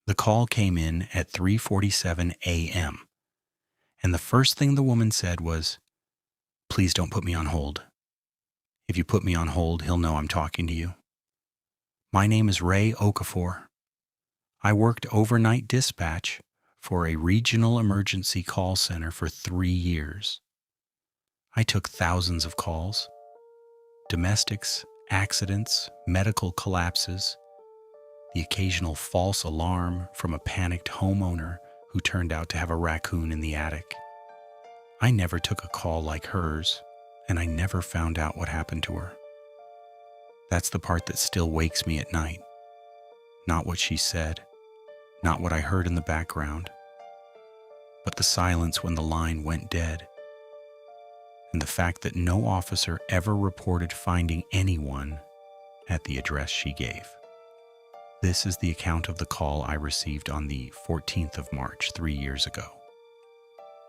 The call came in at 3:47 a.m., and the first thing the woman said was, "Please don't put me on hold. If you put me on hold, he'll know I'm talking to you. My name is Ray Okafor. I worked overnight dispatch for a regional emergency call center for 3 years. I took thousands of calls, domestics, accidents, medical collapses, the occasional false alarm from a panicked homeowner who turned out to have a raccoon in the attic. I never took a call like hers, and I never found out what happened to her. That's the part that still wakes me at night. Not what she said, not what I heard in the background, but the silence when the line went dead, and the fact that no officer ever reported finding anyone at the address she gave. This is the account of the call I received on the 14th of March, 3 years ago.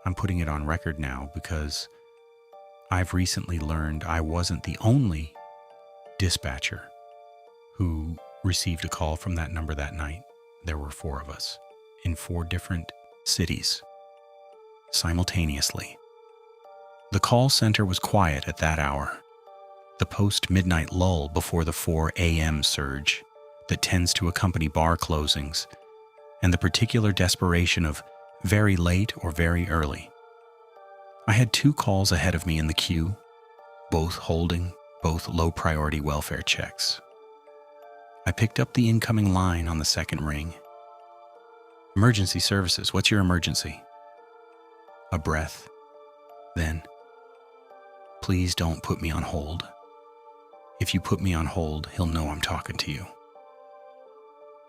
I'm putting it on record now because I've recently learned I wasn't the only dispatcher who received a call from that number that night. There were 4 of us in 4 different cities simultaneously. The call center was quiet at that hour, the post-midnight lull before the 4 a.m. surge that tends to accompany bar closings, and the particular desperation of very late or very early. I had 2 calls ahead of me in the queue, both holding, both low-priority welfare checks. I picked up the incoming line on the second ring. "Emergency services, what's your emergency?" A breath. Then, "Please don't put me on hold. If you put me on hold, he'll know I'm talking to you."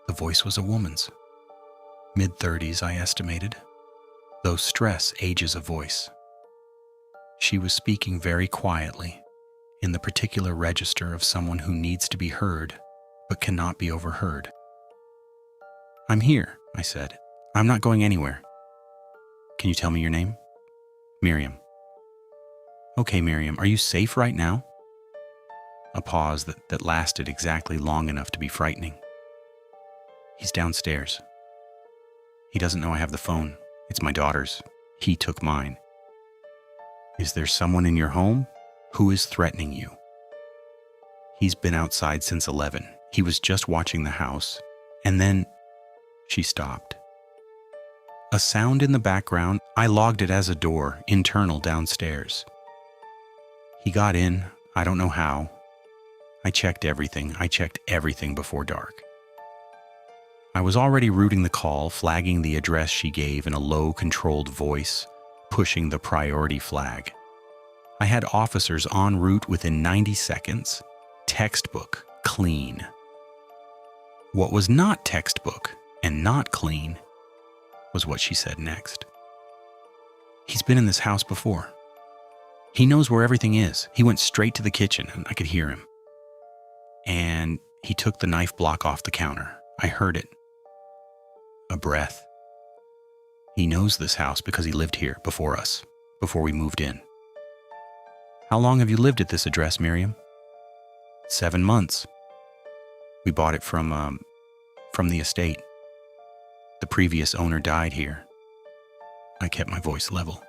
The voice was a woman's. Mid-30s, I estimated, though stress ages a voice. She was speaking very quietly, in the particular register of someone who needs to be heard, but cannot be overheard. "I'm here," I said. "I'm not going anywhere." "Can you tell me your name?" "Miriam." "Okay, Miriam, are you safe right now?" A pause that lasted exactly long enough to be frightening. "He's downstairs. He doesn't know I have the phone. It's my daughter's. He took mine." "Is there someone in your home? Who is threatening you?" "He's been outside since 11. He was just watching the house. And then..." She stopped. A sound in the background, I logged it as a door, internal downstairs. "He got in. I don't know how. I checked everything. I checked everything before dark." I was already routing the call, flagging the address she gave in a low, controlled voice, pushing the priority flag. I had officers en route within 90 seconds. Textbook, clean. What was not textbook and not clean was what she said next. "He's been in this house before. He knows where everything is. He went straight to the kitchen, and I could hear him. And he took the knife block off the counter. I heard it." A breath. "He knows this house because he lived here before us, before we moved in." "How long have you lived at this address, Miriam?" 7 months. We bought it from the estate. The previous owner died here." I kept my voice level.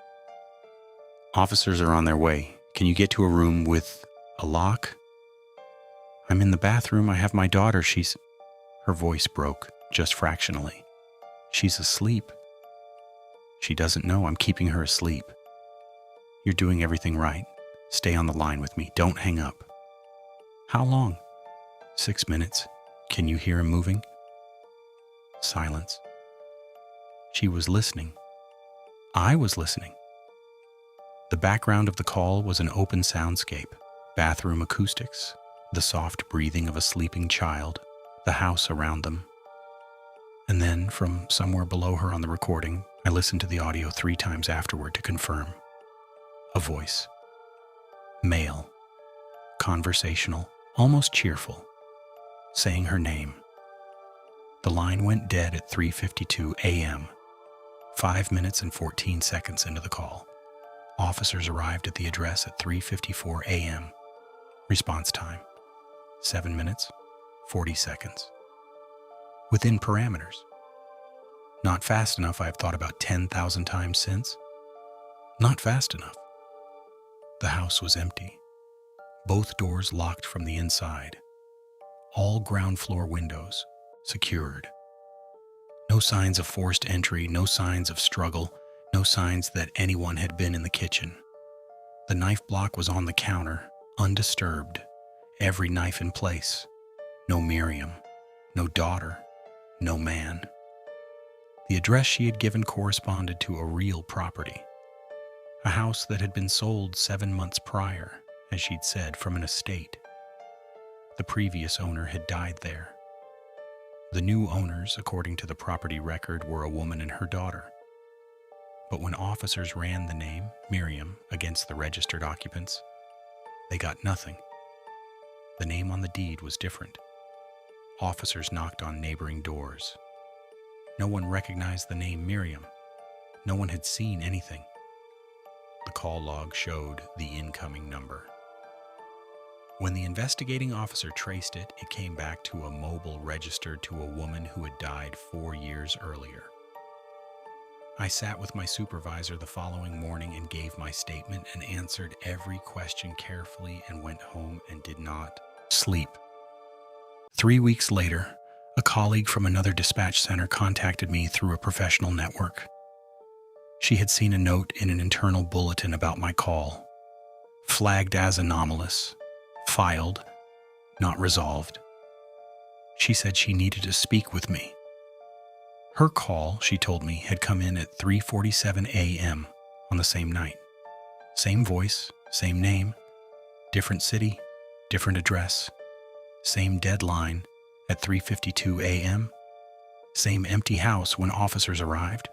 "Officers are on their way. Can you get to a room with a lock?" "I'm in the bathroom. I have my daughter. She's..." Her voice broke, just fractionally. "She's asleep." "She doesn't know I'm keeping her asleep." "You're doing everything right. Stay on the line with me. Don't hang up." "How long?" 6 minutes. "Can you hear him moving?" Silence. She was listening. I was listening. The background of the call was an open soundscape, bathroom acoustics, the soft breathing of a sleeping child, the house around them. And then, from somewhere below her on the recording, I listened to the audio 3 times afterward to confirm. A voice. Male. Conversational, almost cheerful. Saying her name. The line went dead at 3:52 a.m., 5 minutes and 14 seconds into the call. Officers arrived at the address at 3:54 a.m. Response time, 7 minutes, 40 seconds. Within parameters. Not fast enough, I've thought about 10,000 times since. Not fast enough. The house was empty. Both doors locked from the inside. All ground floor windows secured. No signs of forced entry, no signs of struggle, no signs that anyone had been in the kitchen. The knife block was on the counter, undisturbed, every knife in place. No Miriam, no daughter, no man. The address she had given corresponded to a real property, a house that had been sold 7 months prior, as she'd said, from an estate. The previous owner had died there. The new owners, according to the property record, were a woman and her daughter. But when officers ran the name, Miriam, against the registered occupants, they got nothing. The name on the deed was different. Officers knocked on neighboring doors. No one recognized the name Miriam. No one had seen anything. The call log showed the incoming number. When the investigating officer traced it, it came back to a mobile registered to a woman who had died 4 years earlier. I sat with my supervisor the following morning and gave my statement and answered every question carefully and went home and did not sleep. 3 weeks later, a colleague from another dispatch center contacted me through a professional network. She had seen a note in an internal bulletin about my call, flagged as anomalous, filed, not resolved. She said she needed to speak with me. Her call, she told me, had come in at 3:47 a.m. on the same night. Same voice, same name, different city, different address, same deadline at 3:52 a.m., same empty house when officers arrived.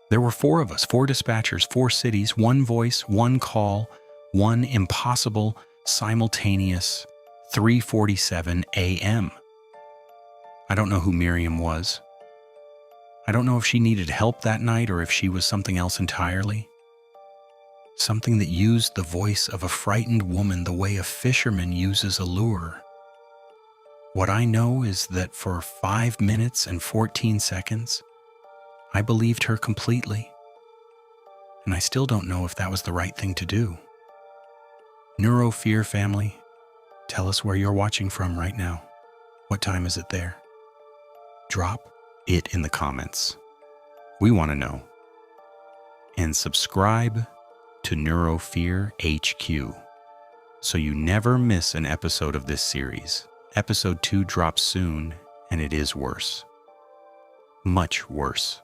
There were 4 of us, 4 dispatchers, 4 cities, 1 voice, 1 call, 1 impossible, simultaneous 3:47 a.m. I don't know who Miriam was. I don't know if she needed help that night or if she was something else entirely. Something that used the voice of a frightened woman the way a fisherman uses a lure. What I know is that for 5 minutes and 14 seconds, I believed her completely. And I still don't know if that was the right thing to do. NeuroFear family, tell us where you're watching from right now. What time is it there? Drop it in the comments. We want to know. And subscribe to NeuroFear HQ so you never miss an episode of this series. Episode 2 drops soon, and it is worse. Much worse.